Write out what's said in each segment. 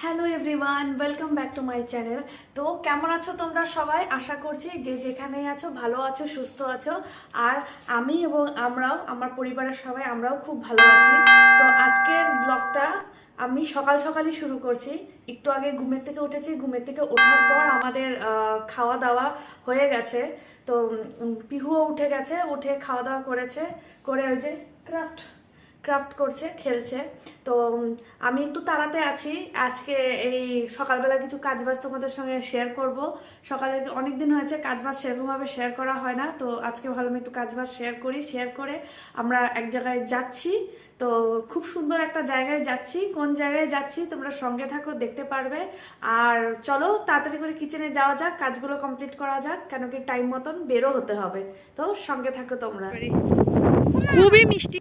Hello everyone, welcome back to my channel. তো কেমন আছো তোমরা সবাই? আশা করছি যে যেখানেই আছো ভালো আছো, সুস্থ আছো। আর আমি এবং আমার পরিবারের সবাই আমরাও খুব ভালো আছি। তো আজকের ব্লগটা আমি সকাল সকালই শুরু করছি। একটু আগে ঘুমের থেকে উঠেছি। ঘুমের থেকে ওঠার পর আমাদের খাওয়া দাওয়া হয়ে গেছে। তো পিহুও উঠে গেছে, উঠে খাওয়া দাওয়া করেছে, করে ওই যে ক্রাফট করছে, খেলছে। তো আমি একটু তাড়াতে আছি। আজকে এই সকালবেলা কিছু কাজবাজ তোমাদের সঙ্গে শেয়ার করব। সকালে অনেক দিন হয়েছে কাজবাজ সেরকমভাবে শেয়ার করা হয় না, তো আজকে ভাবলাম একটু কাজবাজ শেয়ার করি। শেয়ার করে আমরা এক জায়গায় যাচ্ছি। তো খুব সুন্দর একটা জায়গায় যাচ্ছি। কোন জায়গায় যাচ্ছি তোমরা সঙ্গে থাকো, দেখতে পারবে। আর চলো তাড়াতাড়ি করে কিচেনে যাওয়া যাক, কাজগুলো কমপ্লিট করা যাক, কেন কি টাইম মতন বেরো হতে হবে। তো সঙ্গে থাকো তোমরা। খুবই মিষ্টি।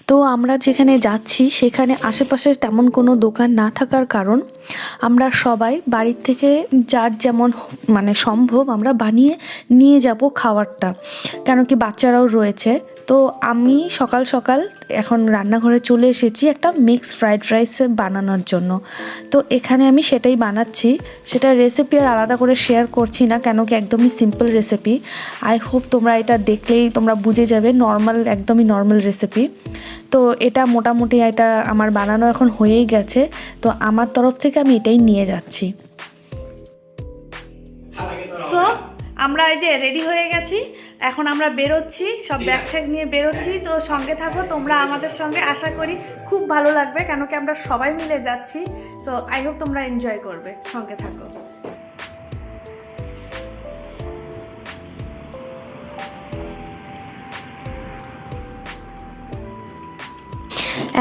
তো আমরা যেখানে যাচ্ছি সেখানে আশেপাশে তেমন কোনো দোকান না থাকার কারণ আমরা সবাই বাড়ির থেকে যার যেমন সম্ভব আমরা বানিয়ে নিয়ে যাব খাবারটা, কেন কি বাচ্চারাও রয়েছে। তো আমি সকাল সকাল এখন রান্নাঘরে চলে এসেছি একটা মিক্স ফ্রাইড রাইস বানানোর জন্য। তো এখানে আমি সেটাই বানাচ্ছি। সেটা রেসিপি আর আলাদা করে শেয়ার করছি না, কেন কি একদমই সিম্পল রেসিপি। আই হোপ তোমরা এটা দেখলেই তোমরা বুঝে যাবে, একদমই নর্মাল রেসিপি। তো এটা মোটামুটি এটা আমার বানানো এখন হয়েই গেছে। তো আমার তরফ থেকে আমি এটাই নিয়ে যাচ্ছি। তো আমরা এই যে রেডি হয়ে গেছি, এখন আমরা বেরোচ্ছি, সব ব্যাগ ট্যাগ নিয়ে বেরোচ্ছি। তো সঙ্গে থাকো তোমরা আমাদের সঙ্গে, আশা করি খুব ভালো লাগবে, কেন কি আমরা সবাই মিলে যাচ্ছি। তো আই হোপ তোমরা এনজয় করবে, সঙ্গে থাকো।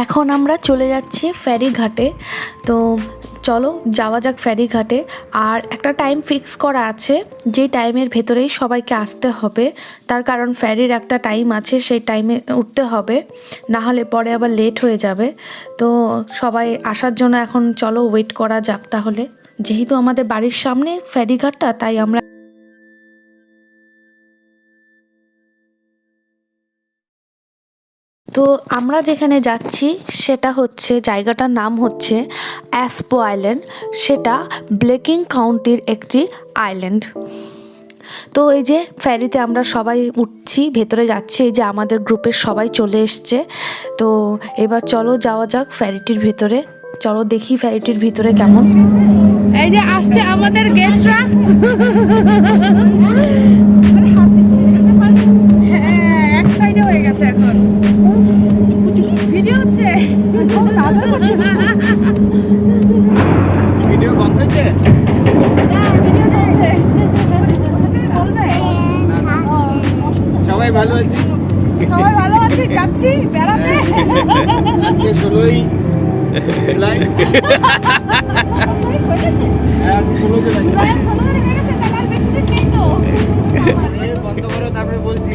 এখন আমরা চলে যাচ্ছি ফেরি ঘাটে। তো চলো যাওয়া যাক ফেরি ঘাটে। আর একটা টাইম ফিক্স করা আছে, যেই টাইমের ভেতরেই সবাইকে আসতে হবে। তার কারণ ফেরির একটা টাইম আছে, সেই টাইমে উঠতে হবে, না হলে পরে আবার লেট হয়ে যাবে। তো সবাই আসার জন্য এখন চলো ওয়েট করা যাক। তাহলে যেহেতু আমাদের বাড়ির সামনে ফেরিঘাটটা, তাই আমরা তো আমরা যেখানে যাচ্ছি সেটা হচ্ছে, জায়গাটার নাম হচ্ছে অ্যাসপো আইল্যান্ড। সেটা ব্লেকিং কাউন্টির একটি আইল্যান্ড। তো এই যে ফেরিতে আমরা সবাই উঠছি, ভেতরে যাচ্ছি। এই যে আমাদের গ্রুপের সবাই চলে এসছে। তো এবার চলো যাওয়া যাক ফেরিটির ভেতরে। চলো দেখি ফেরিটির ভিতরে কেমন। এই যে আসছে আমাদের গেস্টরা। হ্যাঁ, এক সাইডে হয়ে গেছে এখন। ভিডিও হচ্ছে, ভিডিও বন্ধ হয়েছে। সবাই ভালো আছি, যাচ্ছি বেড়াতে। আজকে 16ই জুলাই। বন্ধ করো, তারপরে বলছি।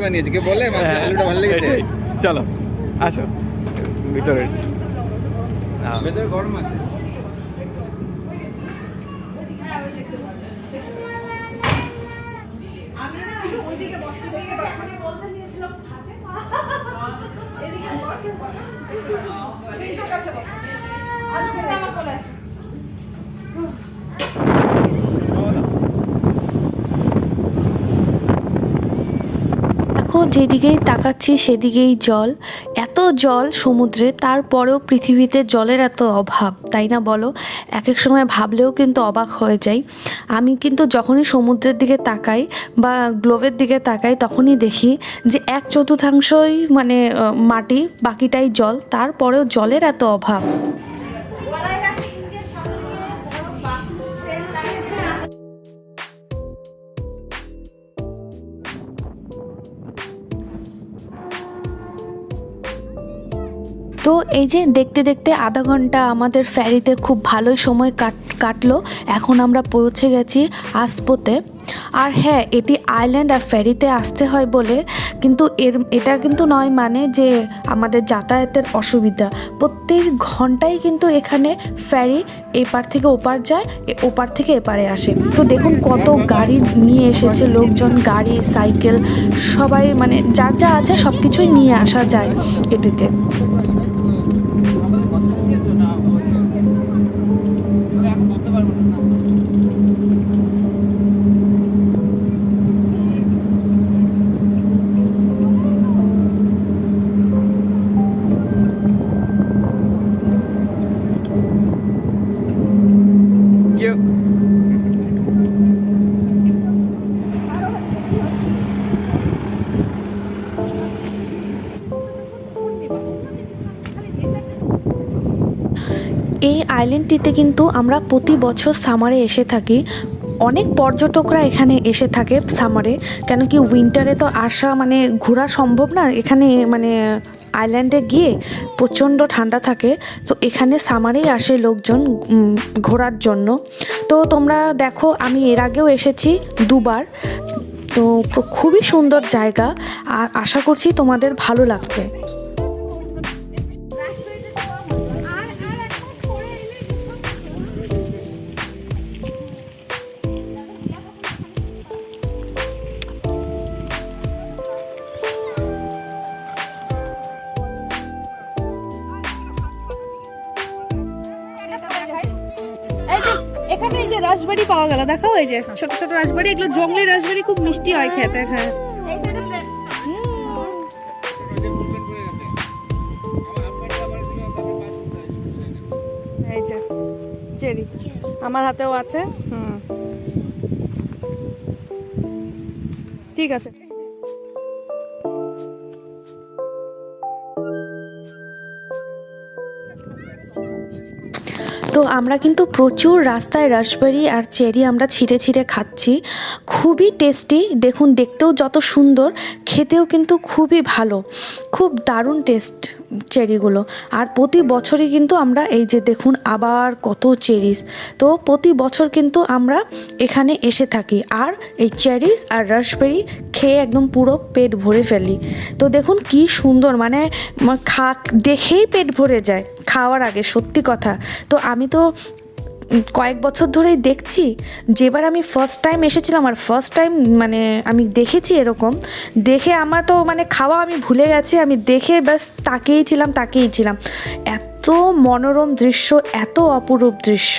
বানিয়েছে কে বলে মাছের আলুটা ভালো লেগেছে। চলো আসো ভিতরে। ভেতরে গরম আছে। দেখো যেদিকেই তাকাচ্ছি সেদিকেই জল, এত জল সমুদ্রে, তারপরেও পৃথিবীতে জলের এত অভাব, তাই না বলো? এক এক সময় ভাবলেও কিন্তু অবাক হয়ে যাই। আমি কিন্তু যখনই সমুদ্রের দিকে তাকাই বা গ্লোবের দিকে তাকাই, তখনই দেখি যে 1/4 মাটি, বাকিটাই জল, তারপরেও জলের এত অভাব। তো এই যে দেখতে দেখতে আধা ঘন্টা আমাদের ফেরিতে খুব ভালোই সময় কাটলো। এখন আমরা পৌঁছে গেছি আস্পোতে। আর হ্যাঁ, এটি আইল্যান্ড আর ফেরিতে আসতে হয় বলে কিন্তু এটা কিন্তু নয় মানে যে আমাদের যাতায়াতের অসুবিধা। প্রত্যেক ঘন্টায় কিন্তু এখানে ফেরি এপার থেকে ওপার যায়, ওপার থেকে এপারে আসে। তো দেখুন কত গাড়ি নিয়ে এসেছে লোকজন, গাড়ি সাইকেল সবাই মানে যার যা আছে সব কিছুই নিয়ে আসা যায় এটিতে। এই আইল্যান্ডটিতে কিন্তু আমরা প্রতি বছর সামারে এসে থাকি। অনেক পর্যটকরা এখানে এসে থাকে সামারে, কেন কি উইন্টারে তো আসা মানে ঘোরা সম্ভব না। এখানে মানে আইল্যান্ডে গিয়ে প্রচণ্ড ঠান্ডা থাকে, তো এখানে সামারেই আসে লোকজন ঘোরার জন্য। তো তোমরা দেখো, আমি এর আগেও এসেছি দুবার, তো খুবই সুন্দর জায়গা, আর আশা করছি তোমাদের ভালো লাগবে। এখানে এই যে রাসবেরি পাওয়া গেল, দেখাও এই যে ছোট ছোট রাসবেরি, এগুলো জঙ্গলি রাসবেরি, খুব মিষ্টি হয় খেতে। হ্যাঁ, এই যে চেরি আমার হাতেও আছে। ঠিক আছে। তো আমরা কিন্তু প্রচুর রাস্তায় রাসবেরি আর চেরি আমরা ছিঁড়ে ছিঁড়ে খাচ্ছি, খুবই টেস্টি। দেখুন দেখতেও যত সুন্দর, খেতেও কিন্তু খুবই ভালো, খুব দারুণ টেস্ট চেরিগুলো। আর প্রতি বছরই কিন্তু আমরা এই যে দেখুন আবার কত চেরিস, তো প্রতি বছর কিন্তু আমরা এখানে এসে থাকি আর এই চেরিস আর রাসবেরি খেয়ে একদম পুরো পেট ভরে ফেলি। তো দেখুন কি সুন্দর, মানে দেখেই পেট ভরে যায় খাওয়ার আগে, সত্যি কথা। তো আমি তো কয়েক বছর ধরেই দেখছি, যেবার আমি ফার্স্ট টাইম এসেছিলাম আর ফার্স্ট টাইম মানে আমি দেখেছি এরকম, দেখে আমার তো মানে খাওয়া আমি ভুলে গেছি, আমি দেখে ব্যাস তাকিয়েই ছিলাম। এত মনোরম দৃশ্য, এত অপরূপ দৃশ্য।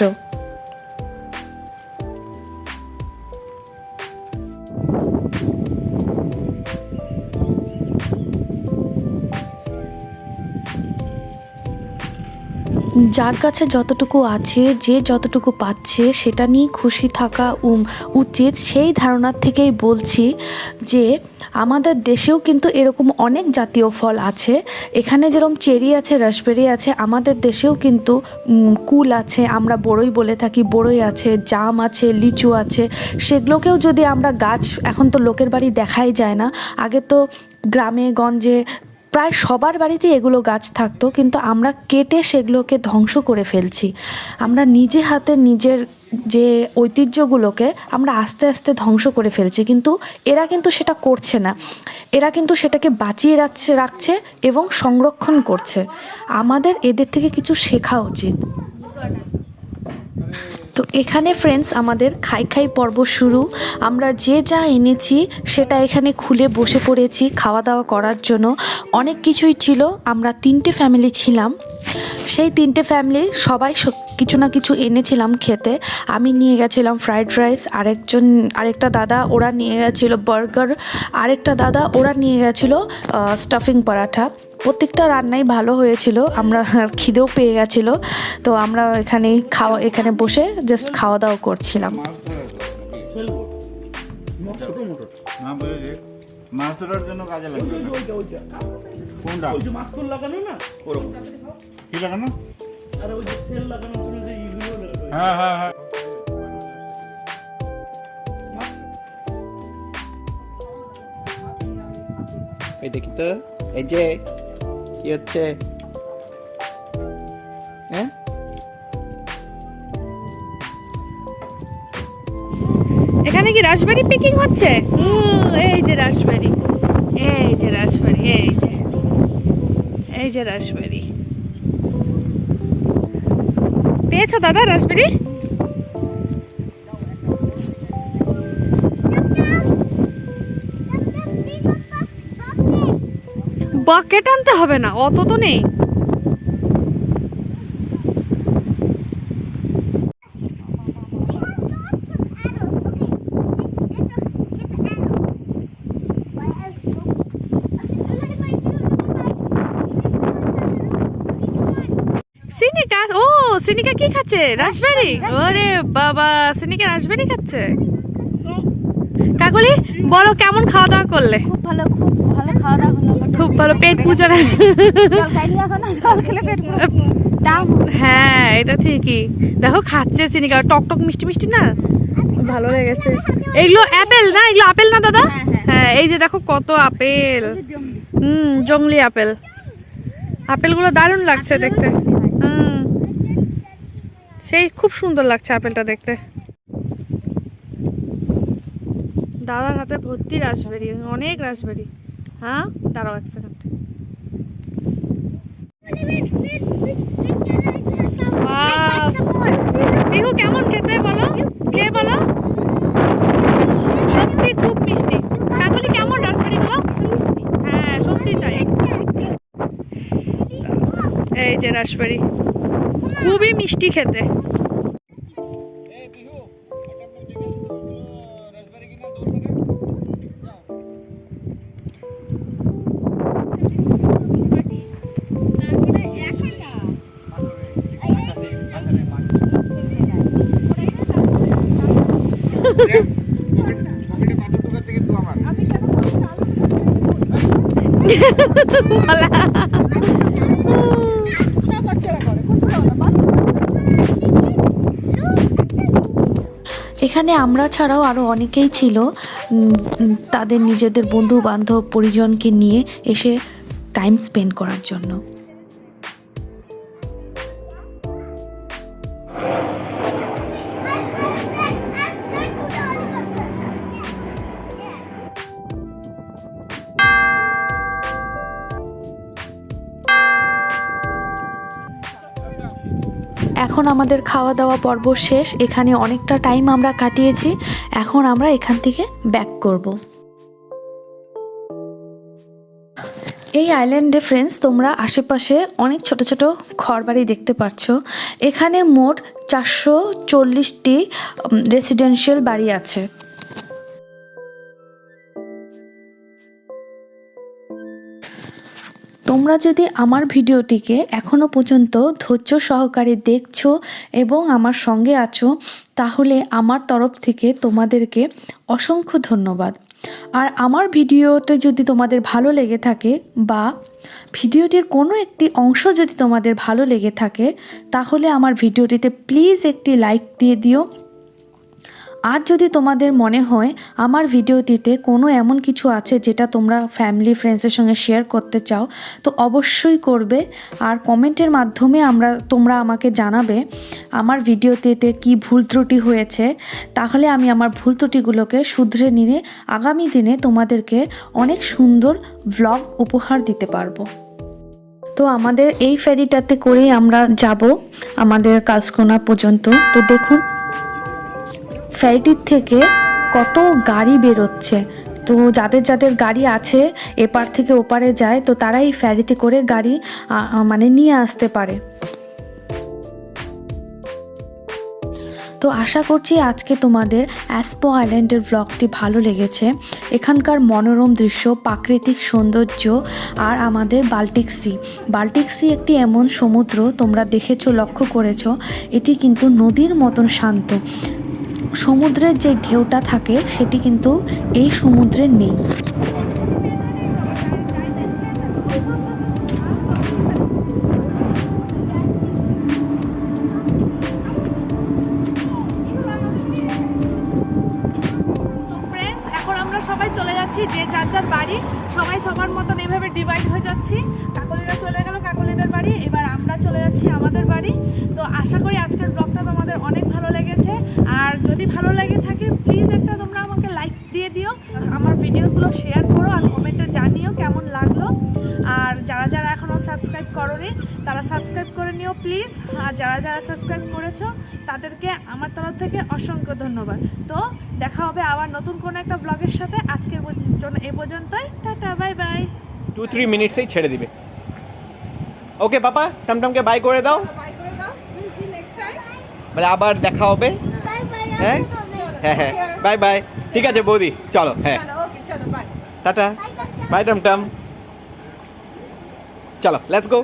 যার কাছে যতটুকু আছে, যে যতটুকু পাচ্ছে সেটা নিয়ে খুশি থাকা উচিত। সেই ধারণার থেকেই বলছি যে আমাদের দেশেও কিন্তু এরকম অনেক জাতীয় ফল আছে। এখানে যেরকম চেরি আছে, রাসবেরি আছে, আমাদের দেশেও কিন্তু কুল আছে, আমরা বড়ই বলে থাকি, বড়ই আছে, জাম আছে, লিচু আছে। সেগুলোকেও যদি আমরা গাছ, এখন তো লোকের বাড়ি দেখাই যায় না, আগে তো গ্রামে গঞ্জে প্রায় সবার বাড়িতে এগুলো গাছ থাকতো, কিন্তু আমরা কেটে সেগুলোকে ধ্বংস করে ফেলছি। আমরা নিজে হাতে নিজের যে ঐতিহ্যগুলোকে আমরা আস্তে আস্তে ধ্বংস করে ফেলছি, কিন্তু এরা কিন্তু সেটা করছে না, এরা কিন্তু সেটাকে বাঁচিয়ে রাখছে এবং সংরক্ষণ করছে। আমাদের এদের থেকে কিছু শেখা উচিত। তো এখানে ফ্রেন্ডস আমাদের খাই পর্ব শুরু। আমরা যে যা এনেছি সেটা এখানে খুলে বসে পড়েছি খাওয়া দাওয়া করার জন্য। অনেক কিছুই ছিল, আমরা 3টে ফ্যামিলি ছিলাম, সেই 3টে ফ্যামিলি সবাই কিছু না কিছু এনেছিলাম খেতে। আমি নিয়ে গেছিলাম ফ্রাইড রাইস, আরেকটা দাদা ওরা নিয়ে গেছিলো বার্গার, আরেকটা দাদা ওরা নিয়ে গেছিলো স্টাফিং পরাঠা। প্রত্যেকটা রান্নাই ভালো হয়েছিল, আমরা খিদেও পেয়ে গেছিলো, তো আমরা এখানে বসে জাস্ট খাওয়া দাওয়া করছিলাম। মাছ ধরার জন্য কাজে লাগবে। কোনটা? ওই যে মাছ তো লাগানো না, ওরকম। কি লাগানো? আরে ওই যে সেল লাগানো, তুমি যে ইগুলো লাগানো। হ্যাঁ হ্যাঁ হ্যাঁ। এই দেখি তো, এই যে কি হচ্ছে? এখানে কি রাসবেরি পিকিং হচ্ছে? এই যে রাসবেরি, এই যে রাসবেরি, এই যে রাসবেরি। পেয়েছো দাদা রাসবেরি? বাকেট আনতে হবে না, অত তো নেই। সিনিকা, ও সিনিকা কি খাচ্ছে? রাসবেরি। ওরে বাবা, সিনিকা রাসবেরি খাচ্ছে। কাকলি বলো কেমন খাওয়া দাওয়া করলে? খুব ভালো খাওয়া দাওয়া হলো। খুব ভালো, পেট পুজো। জল খাইনি এখনো, জল খেলে পেট পুরো দাম। হ্যাঁ এটা ঠিকই। দেখো খাচ্ছে সিনিকা, টক টক মিষ্টি মিষ্টি না, ভালো লেগেছে। এগুলো অ্যাপেল না? এগুলো আপেল না দাদা? হ্যাঁ এই যে দেখো কত আপেল। জংলি আপেল। আপেলগুলো দারুণ লাগছে দেখতে। সেই খুব সুন্দর লাগছে আপেলটা দেখতে। দাদার হাতে ভর্তি রাসবেরি, অনেক রাসবেরি। হ্যাঁ দাঁড়াও এক সেকেন্ড। বিহু কেমন খেতে বলো, খেয়ে বলো। সত্যি খুব মিষ্টি। কাকলি কেমন রাসবেরি গুলো? হ্যাঁ সত্যি তাই। এই যে রাসবেরি, খুবই মিষ্টি খেতে। এখানে আমরা ছাড়াও আরও অনেকেই ছিল, তাদের নিজেদের বন্ধু বান্ধব পরিজনকে নিয়ে এসে টাইম স্পেন্ড করার জন্য। এখন আমাদের খাওয়া দাওয়া পর্ব শেষ। এখানে অনেকটা টাইম আমরা কাটিয়েছি। এখন আমরা এখান থেকে ব্যাক করব। এই আইল্যান্ডে ফ্রেন্ডস তোমরা আশেপাশে অনেক ছোট ছোট ঘরবাড়ি দেখতে পাচ্ছ। এখানে মোট 440টি রেসিডেন্সিয়াল বাড়ি আছে। তোমরা যদি আমার ভিডিওটিকে এখনও পর্যন্ত ধৈর্য সহকারে দেখছো এবং আমার সঙ্গে আছো, তাহলে আমার তরফ থেকে তোমাদেরকে অসংখ্য ধন্যবাদ। আর আমার ভিডিওতে যদি তোমাদের ভালো লেগে থাকে বা ভিডিওটির কোনো একটি অংশ যদি তোমাদের ভালো লেগে থাকে, তাহলে আমার ভিডিওটিতে প্লিজ একটি লাইক দিয়ে দিও। আর যদি তোমাদের মনে হয় আমার ভিডিওটিতে কোনো এমন কিছু আছে যেটা তোমরা ফ্যামিলি ফ্রেন্ডসের সঙ্গে শেয়ার করতে চাও, তো অবশ্যই করবে। আর কমেন্টের মাধ্যমে তোমরা আমাকে জানাবে আমার ভিডিওটিতে কি ভুল ত্রুটি হয়েছে। তাহলে আমি আমার ভুল ত্রুটিগুলোকে শুধরে নিয়ে আগামী দিনে তোমাদেরকে অনেক সুন্দর ভ্লগ উপহার দিতে পারবো। তো আমাদের এই ফেরিটাতে করেই আমরা যাব আমাদের কার্লসক্রোনা পর্যন্ত। তো দেখুন ফেরিটির থেকে কত গাড়ি বেরোচ্ছে। তো যাদের গাড়ি আছে এপার থেকে ওপারে যায়, তো তারা এই ফেরিতে করে গাড়ি নিয়ে আসতে পারে। তো আশা করছি আজকে তোমাদের অ্যাসপো আইল্যান্ডের ব্লগটি ভালো লেগেছে। এখানকার মনোরম দৃশ্য, প্রাকৃতিক সৌন্দর্য আর আমাদের বাল্টিক সি একটি এমন সমুদ্র, তোমরা দেখেছো, লক্ষ্য করেছো, এটি কিন্তু নদীর মতন শান্ত। সমুদ্রের যে ঢেউটা থাকে সেটি কিন্তু এই সমুদ্রে নেই। এখন আমরা সবাই চলে যাচ্ছি যে যার বাড়ি, সবাই সবার মতন এইভাবে ডিভাইড হয়ে যাচ্ছি। কাকলিরা চলে গেল কাকলিদের বাড়ি, এবার আমরা চলে যাচ্ছি আমাদের বাড়ি। তো আশা করি আজকের ব্লগটা তোমাদের অনেক ভালো লেগেছে। আর যদি ভালো লেগে থাকে প্লিজ একটা থাকলে তোমরা আমাকে লাইক দিয়ে দিও, আমার ভিডিওগুলো শেয়ার করো আর কমেন্টে জানিও কেমন লাগলো। আর যারা যারা এখনও সাবস্ক্রাইব করোনি তারা সাবস্ক্রাইব করে নিও প্লিজ। আর যারা যারা সাবস্ক্রাইব করেছো তাদেরকে আমার তরফ থেকে অসংখ্য ধন্যবাদ। তো দেখা হবে আবার নতুন কোনো একটা ব্লগের সাথে। আজকের জন্য এ পর্যন্তই, টাটা, বাই বাই। 2-3 মিনিটসেই ছেড়ে দিবে। ওকে পাপা, টমটমকে বাই করে দাও। মানে আবার দেখা হবে। হ্যাঁ হ্যাঁ হ্যাঁ, বাই বাই। ঠিক আছে বৌদি, চলো। হ্যাঁ টাটা, বাই টমটম। চলো, লেটস গো।